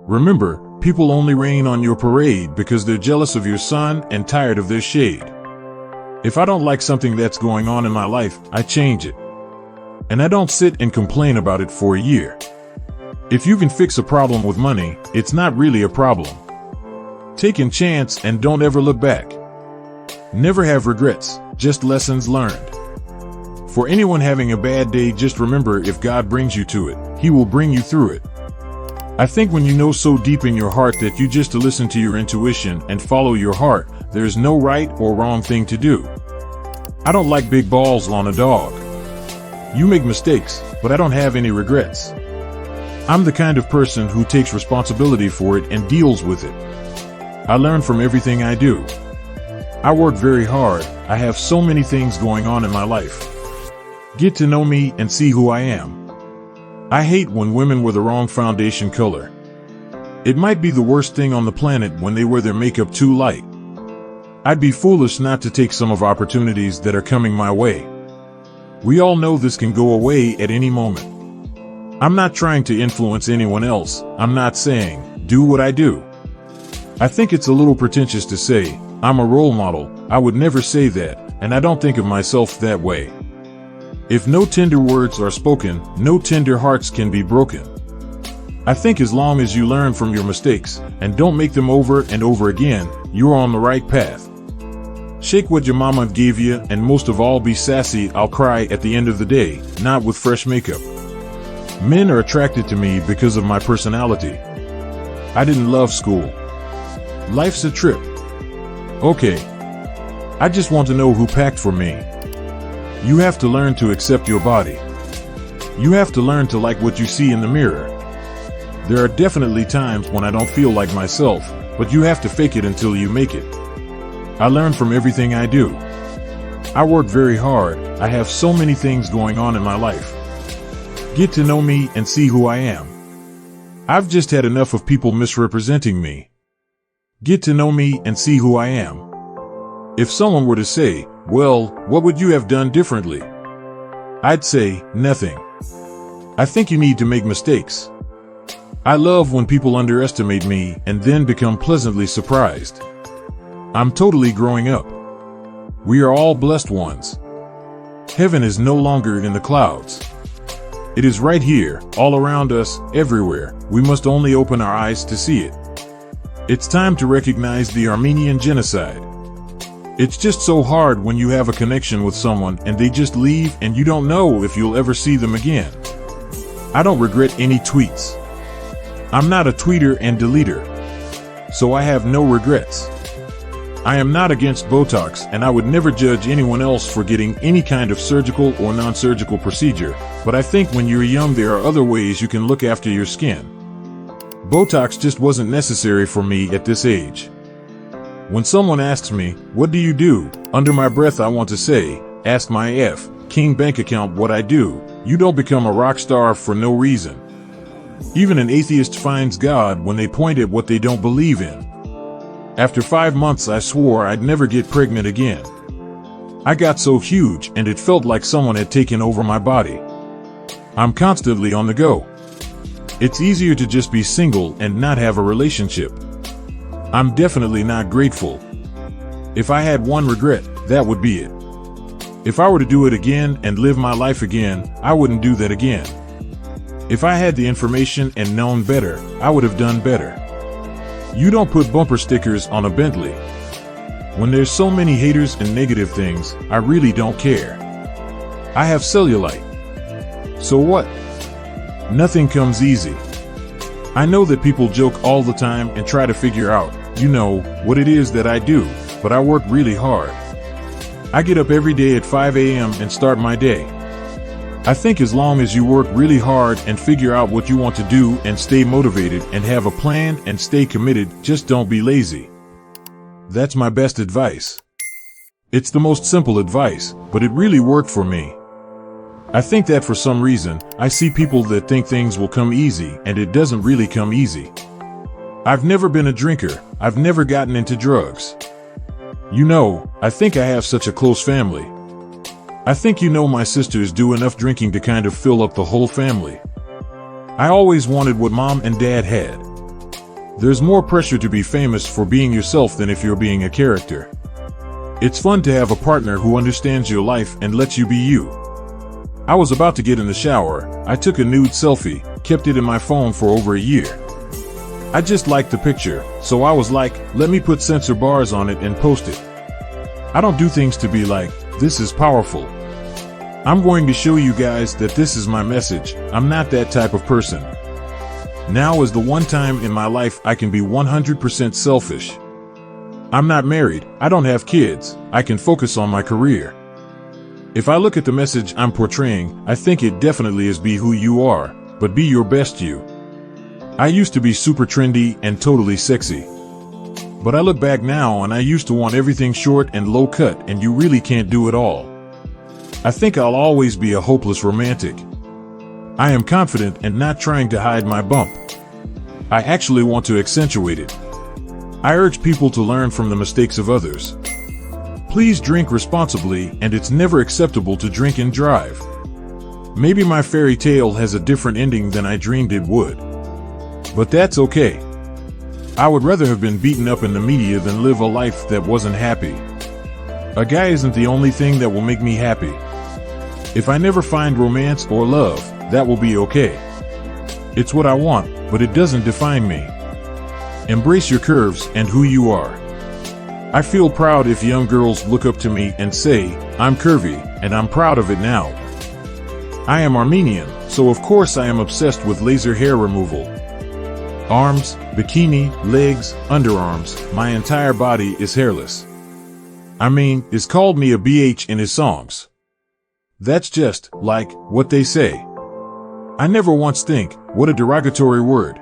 Remember, people only rain on your parade because they're jealous of your sun and tired of their shade. If I don't like something that's going on in my life, I change it. And I don't sit and complain about it for a year. If you can fix a problem with money, it's not really a problem. Take a chance and don't ever look back. Never have regrets, just lessons learned. For anyone having a bad day, just remember, if God brings you to it, He will bring you through it. I think when you know so deep in your heart that you just listen to your intuition and follow your heart, there's no right or wrong thing to do. I don't like big balls on a dog. You make mistakes, but I don't have any regrets. I'm the kind of person who takes responsibility for it and deals with it. I learn from everything I do. I work very hard. I have so many things going on in my life. Get to know me and see who I am. I hate when women wear the wrong foundation color. It might be the worst thing on the planet when they wear their makeup too light. I'd be foolish not to take some of opportunities that are coming my way. We all know this can go away at any moment. I'm not trying to influence anyone else. I'm not saying, do what I do. I think it's a little pretentious to say, I'm a role model. I would never say that, and I don't think of myself that way. If no tender words are spoken, no tender hearts can be broken. I think as long as you learn from your mistakes, and don't make them over and over again, you're on the right path. Shake what your mama gave you, and most of all, be sassy. I'll cry at the end of the day, not with fresh makeup. Men are attracted to me because of my personality. I didn't love school. Life's a trip. Okay. I just want to know who packed for me. You have to learn to accept your body. You have to learn to like what you see in the mirror. There are definitely times when I don't feel like myself, but you have to fake it until you make it. I learn from everything I do. I work very hard. I have so many things going on in my life. Get to know me and see who I am. I've just had enough of people misrepresenting me. Get to know me and see who I am. If someone were to say, well, what would you have done differently? I'd say, nothing. I think you need to make mistakes. I love when people underestimate me and then become pleasantly surprised. I'm totally growing up. We are all blessed ones. Heaven is no longer in the clouds. It is right here, all around us, everywhere. We must only open our eyes to see it. It's time to recognize the Armenian genocide. It's just so hard when you have a connection with someone and they just leave and you don't know if you'll ever see them again. I don't regret any tweets. I'm not a tweeter and deleter, so I have no regrets. I am not against Botox, and I would never judge anyone else for getting any kind of surgical or non-surgical procedure, but I think when you're young there are other ways you can look after your skin. Botox just wasn't necessary for me at this age. When someone asks me, what do you do? Under my breath I want to say, ask my King bank account what I do. You don't become a rock star for no reason. Even an atheist finds God when they point at what they don't believe in. After 5 months I swore I'd never get pregnant again. I got so huge and it felt like someone had taken over my body. I'm constantly on the go. It's easier to just be single and not have a relationship. I'm definitely not grateful. If I had one regret, that would be it. If I were to do it again and live my life again, I wouldn't do that again. If I had the information and known better, I would have done better. You don't put bumper stickers on a Bentley. When there's so many haters and negative things, I really don't care. I have cellulite. So what? Nothing comes easy. I know that people joke all the time and try to figure out, what it is that I do, but I work really hard. I get up every day at 5 a.m. and start my day. I think as long as you work really hard and figure out what you want to do and stay motivated and have a plan and stay committed, just don't be lazy. That's my best advice. It's the most simple advice, but it really worked for me. I think that for some reason, I see people that think things will come easy and it doesn't really come easy. I've never been a drinker. I've never gotten into drugs. I think I have such a close family. I think my sisters do enough drinking to kind of fill up the whole family. I always wanted what mom and dad had. There's more pressure to be famous for being yourself than if you're being a character. It's fun to have a partner who understands your life and lets you be you. I was about to get in the shower. I took a nude selfie, kept it in my phone for over a year. I just liked the picture, so I was like, let me put censor bars on it and post it. I don't do things to be like, this is powerful. I'm going to show you guys that this is my message. I'm not that type of person. Now is the one time in my life I can be 100% selfish. I'm not married, I don't have kids, I can focus on my career. If I look at the message I'm portraying, I think it definitely is be who you are, but be your best you. I used to be super trendy and totally sexy. But I look back now and I used to want everything short and low cut, and you really can't do it all. I think I'll always be a hopeless romantic. I am confident and not trying to hide my bump. I actually want to accentuate it. I urge people to learn from the mistakes of others. Please drink responsibly, and it's never acceptable to drink and drive. Maybe my fairy tale has a different ending than I dreamed it would. But that's okay. I would rather have been beaten up in the media than live a life that wasn't happy. A guy isn't the only thing that will make me happy. If I never find romance or love, that will be okay. It's what I want, but it doesn't define me. Embrace your curves and who you are. I feel proud if young girls look up to me and say, I'm curvy, and I'm proud of it now. I am Armenian, so of course I am obsessed with laser hair removal. Arms, bikini, legs, underarms, my entire body is hairless. Is called me a BH in his songs. That's just, like, what they say. I never once think, what a derogatory word.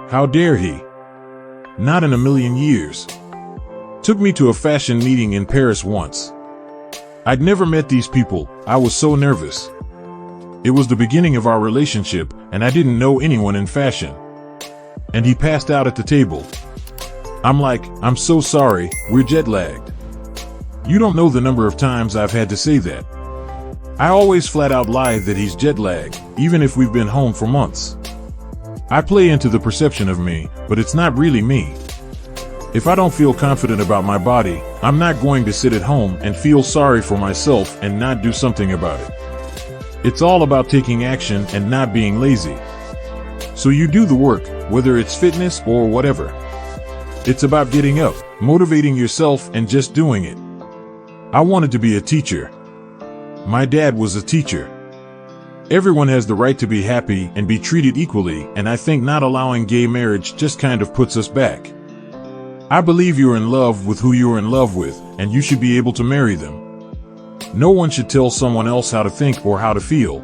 How dare he? Not in a million years. Took me to a fashion meeting in Paris once. I'd never met these people, I was so nervous. It was the beginning of our relationship, and I didn't know anyone in fashion. And he passed out at the table. I'm like, I'm so sorry, we're jet lagged. You don't know the number of times I've had to say that. I always flat out lie that he's jet lagged, even if we've been home for months. I play into the perception of me, but it's not really me. If I don't feel confident about my body, I'm not going to sit at home and feel sorry for myself and not do something about it. It's all about taking action and not being lazy. So you do the work, whether it's fitness or whatever. It's about getting up, motivating yourself, and just doing it. I wanted to be a teacher. My dad was a teacher. Everyone has the right to be happy and be treated equally, and I think not allowing gay marriage just kind of puts us back. I believe you're in love with who you're in love with, and you should be able to marry them. No one should tell someone else how to think or how to feel.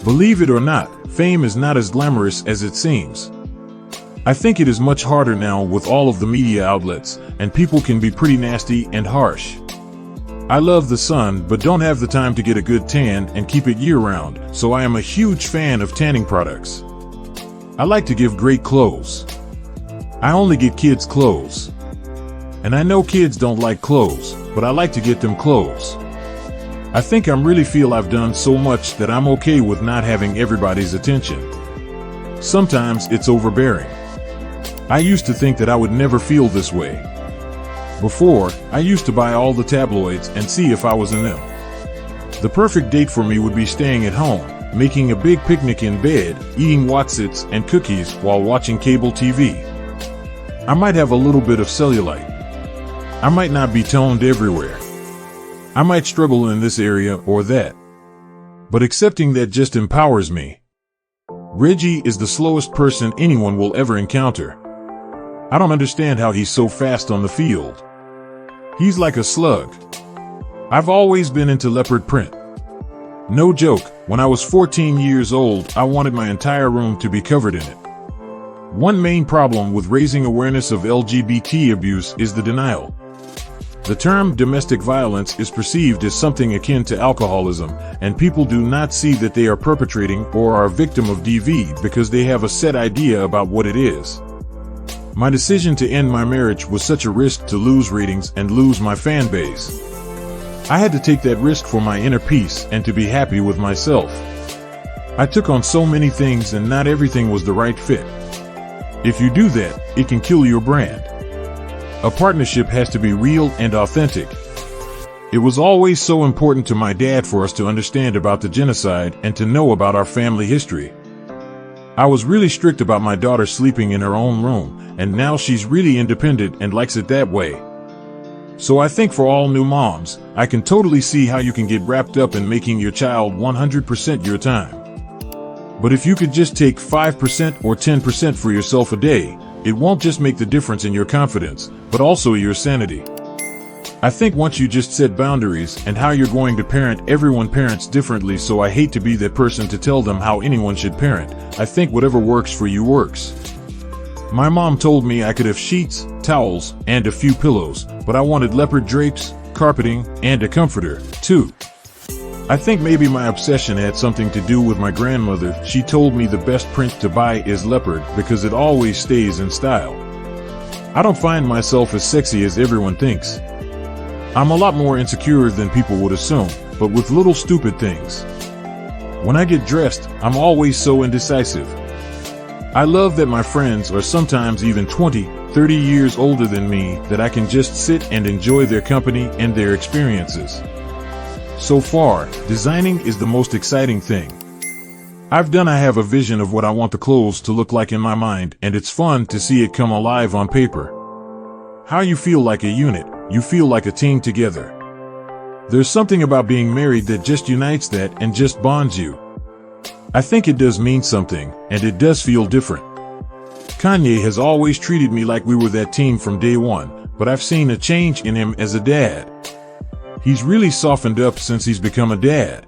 Believe it or not, fame is not as glamorous as it seems. I think it is much harder now with all of the media outlets, and people can be pretty nasty and harsh. I love the sun but don't have the time to get a good tan and keep it year-round, so I am a huge fan of tanning products. I like to give great clothes. I only get kids clothes. And I know kids don't like clothes, but I like to get them clothes. I think I really feel I've done so much that I'm okay with not having everybody's attention. Sometimes it's overbearing. I used to think that I would never feel this way. Before, I used to buy all the tabloids and see if I was in them. The perfect date for me would be staying at home, making a big picnic in bed, eating Wotsits and cookies while watching cable TV. I might have a little bit of cellulite. I might not be toned everywhere. I might struggle in this area or that. But accepting that just empowers me. Reggie is the slowest person anyone will ever encounter. I don't understand how he's so fast on the field. He's like a slug. I've always been into leopard print. No joke, when I was 14 years old, I wanted my entire room to be covered in it. One main problem with raising awareness of LGBT abuse is the denial. The term domestic violence is perceived as something akin to alcoholism, and people do not see that they are perpetrating or are a victim of DV because they have a set idea about what it is. My decision to end my marriage was such a risk to lose ratings and lose my fan base. I had to take that risk for my inner peace and to be happy with myself. I took on so many things and not everything was the right fit. If you do that, it can kill your brand. A partnership has to be real and authentic. It was always so important to my dad for us to understand about the genocide and to know about our family history. I was really strict about my daughter sleeping in her own room, and now she's really independent and likes it that way. So I think for all new moms, I can totally see how you can get wrapped up in making your child 100% your time. But if you could just take 5% or 10% for yourself a day, it won't just make the difference in your confidence, but also your sanity. I think once you just set boundaries and how you're going to parent, everyone parents differently, so I hate to be that person to tell them how anyone should parent. I think whatever works for you works. My mom told me I could have sheets, towels, and a few pillows, but I wanted leopard drapes, carpeting, and a comforter, too. I think maybe my obsession had something to do with my grandmother. She told me the best print to buy is leopard because it always stays in style. I don't find myself as sexy as everyone thinks. I'm a lot more insecure than people would assume, but with little stupid things. When I get dressed, I'm always so indecisive. I love that my friends are sometimes even 20, 30 years older than me, that I can just sit and enjoy their company and their experiences. So far, designing is the most exciting thing. I have a vision of what I want the clothes to look like in my mind, and it's fun to see it come alive on paper. How you feel like a unit, you feel like a team together. There's something about being married that just unites that and just bonds you. I think it does mean something, and it does feel different. Kanye has always treated me like we were that team from day one, but I've seen a change in him as a dad. He's really softened up since he's become a dad.